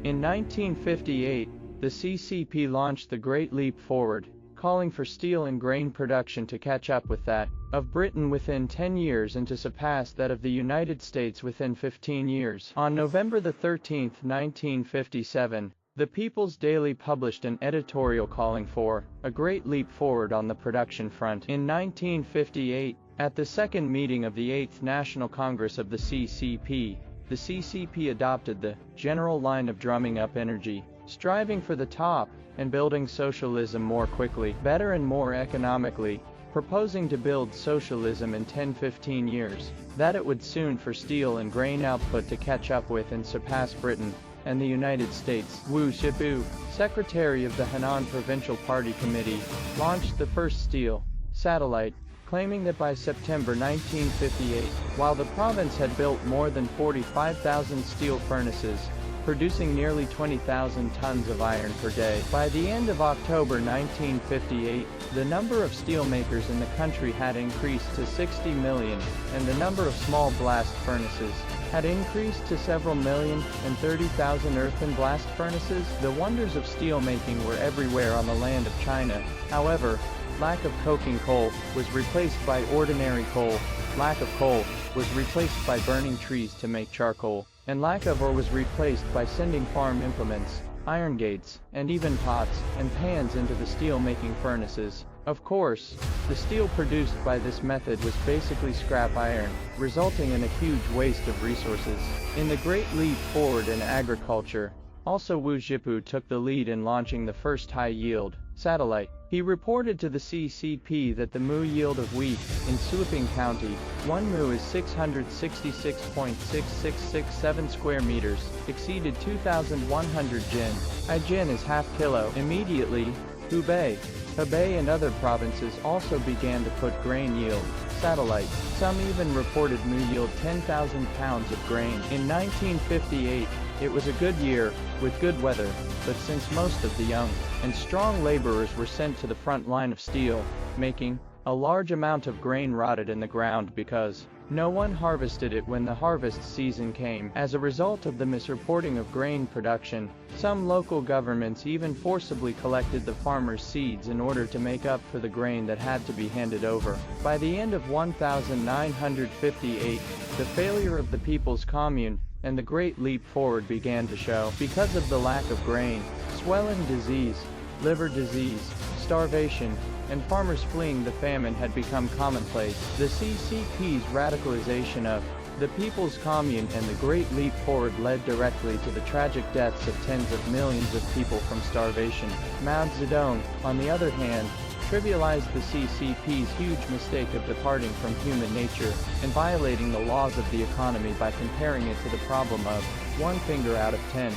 In 1958, the CCP launched the Great Leap Forward, calling for steel and grain production to catch up with that of Britain within 10 years and to surpass that of the United States within 15 years. On November 13, 1957, the People's Daily published an editorial calling for a great leap forward on the production front. In 1958, at the second meeting of the 8th National Congress of the CCP adopted the general line of drumming up energy, striving for the top, and building socialism more quickly, better and more economically, proposing to build socialism in 10-15 years, that it would soon for steel and grain output to catch up with and surpass Britain and the United States. Wu Shipu, secretary of the Henan Provincial Party Committee, launched the first steel satellite, claiming that by September 1958, while the province had built more than 45,000 steel furnaces, producing nearly 20,000 tons of iron per day. By the end of October 1958, the number of steelmakers in the country had increased to 60 million, and the number of small blast furnaces had increased to several million, and 30,000 earthen blast furnaces. The wonders of steelmaking were everywhere on the land of China. However, lack of coking coal was replaced by ordinary coal, lack of coal was replaced by burning trees to make charcoal, and lack of ore was replaced by sending farm implements, iron gates, and even pots and pans into the steel-making furnaces. Of course, the steel produced by this method was basically scrap iron, resulting in a huge waste of resources. In the Great Leap Forward in agriculture, also Wu Shipu took the lead in launching the first high-yield satellite. He reported to the CCP that the mu yield of wheat in Suiping County, 1 mu is 666.6667 square meters, exceeded 2,100 jin. A jin is half kilo. Immediately, Hubei and other provinces also began to put grain yield satellite. Some even reported mu yield 10,000 pounds of grain. In 1958, it was a good year, with good weather, but since most of the young and strong laborers were sent to the front line of steel making, a large amount of grain rotted in the ground because no one harvested it when the harvest season came. As a result of the misreporting of grain production, some local governments even forcibly collected the farmers' seeds in order to make up for the grain that had to be handed over. By the end of 1958, the failure of the People's Commune and the Great Leap Forward began to show. Because of the lack of grain, swelling disease, liver disease, starvation, and farmers fleeing the famine had become commonplace. The CCP's radicalization of the People's Commune and the Great Leap Forward led directly to the tragic deaths of tens of millions of people from starvation. Mao Zedong, on the other hand, trivialized the CCP's huge mistake of departing from human nature and violating the laws of the economy by comparing it to the problem of 1 finger out of 10.